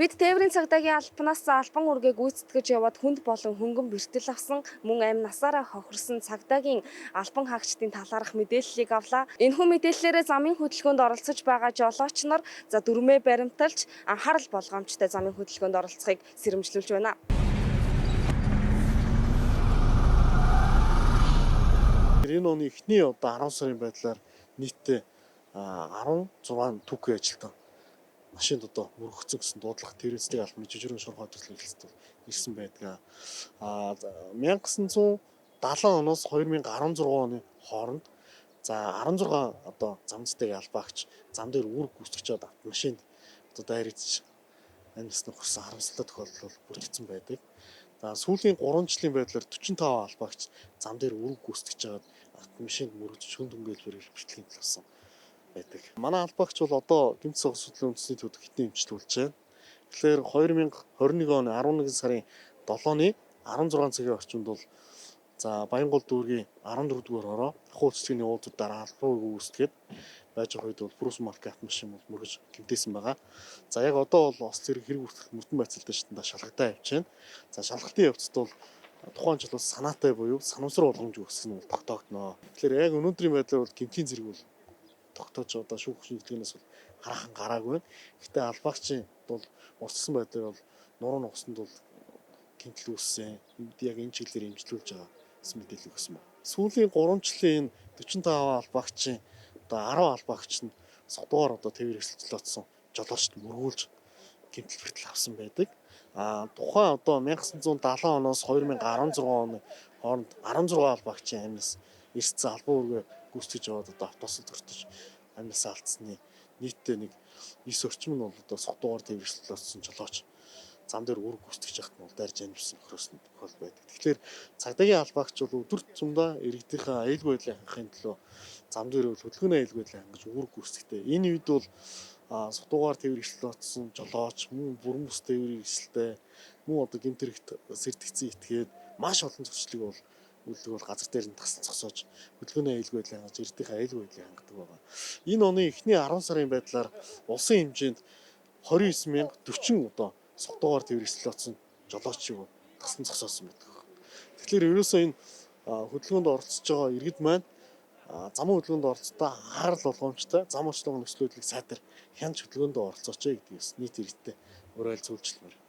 Бид тээврийн цагдаагийн албанаас албан үргээ гүйцэтгэж яваад хүнд болон хөнгөн бэртэл авсан мөн амь насаараа хохирсон цагдаагийн албан хаагчдын талаарх мэдээллийг авлаа. Энэхүү мэдээллээрээ замын хөдөлгөөнд оролцож байгаа жолооч нар дүрмээ баримталж анхаарал болгоомжтой замын хөдөлгөөнд оролцохыг сэрэмжлүүлж байна. Энэ оны эхний 10 сарын байдлаар нийтдээ 16 түүхий ажилтан машинд мөрөгцсөн гэсэн дуудлага тэрэнцлийг албаны жижигхэн шуурхай төслийн хэлцэл ирсэн байдаг. 1970 оноос 2016 оны хооронд 16 замцтай албаагч зам дээр үүрэг гүйцэтгэж чад автомашинд дайрагдж амьсны хүрсэн харамсалтай тохиолдол бүрдсэн байдаг. За сүүлийн 3 жилийн байдлаар 45 албаагч зам дээр үүрэг гүйцэтгэж чад автомашинд мөрөгдөж хүнд хөнгөлбөр хүртлийн төлөвсөн байдаг. Манай албаагч бол одоо гэмт согсдлын үндэсний төвд хитэн эмчилүүлж байна. Тэгэхээр 2021 оны 11 сарын 7-ны 16 цагийн орчимд бол Баянгол дүүргийн 14 дугаар хороо ахуйцлын уулзалт дараа албан үүсгээд байж байгаа үед бол Брус марк автомашин бол мөрөж гэмтээсэн байгаа. За яг одоо бол ус зэрэг хэрэг хүртэх мөрдөн байцаалтай шатанда шалгалтаа явж байна. За шалгалтын явцад бол тухайн жил бас санаатай буюу санамсар болгоомж өгсөн нь тогтоогдно. Тэгэхээр яг өнөөдрийн байдлаар бол гэмтийн зэрэг бол тогтоож шүүх шинжилгээнээс бол хараахан гараагүй байна. Гэхдээ албаагчийн бол устсан байдлаар бол нуруу нугсанд бол гэмтэл үүссэн. Яг энэ чиглэлээр имжлүүлж байгаа гэсэн мэдээлэл өгсөн байна. Сүүлийн 3 жилийн энэ 45 албаагчийн 10 албаагч нь содгоор тээвэр хэсэлцлээдсэн жолоочд мөргүүлж гэмтэл бэртэл авсан байдаг. Тухайн 1970 оноос 2016 оны хооронд 16 албаагчийн амнаас эрсдсэн албан үүргээ гүйцэтгэж яваад автосол төртөж амнаас алдсны нийтдээ 9 орчим нь бол содгоор тээвэр хэсэлцлээдсэн жолооч зам дээр үүрэг гүйцэтгэж явахт нь дайрж амьдсан хөрөсөн тохиол байдаг. Тэгэхээр цагдаагийн албаагч бол өдөр тутамдаа иргэдийнхээ аюулгүй байдлыг хангахын төлөө зам дээр хөдөлгөөний аюулгүй байдлыг хангаж үүрэг гүйцэтгэдэг. Энэ үед бол содгоор тээвэр хэсэлцлээдсэн жолооч мөн бүрэн бүс тээврийн хэсэлтэй мөн гэмт хэрэгт сэрдэгцэн итгээд маш олон зөрчлийг бол үйлдэл бол газар дээр нь тасал зогсоож хөдөлгөөний аюулгүй байдлыг хангаж иргэдийнхээ аюулгүй байдлыг хангадаг байгаа. Энэ оны эхний 10 сарын байдлаар улсын хэмжээнд 29,040 содгоор тээвэр хэсэлцлээдсэн жолоочийг тасалсан зогсоосон байдаг. Тэгэхээр ерөөсөө энэ хөдөлгөөнд оролцож байгаа иргэд маань замын хөдөлгөөнд оролцохдоо анхаарал болгоомжтой зам урчлага нөхцөл байдлыг сайтар хянж хөдөлгөөнд оролцооч гэдгийгс нийт иргэдэд уриалж зөвлөмөр.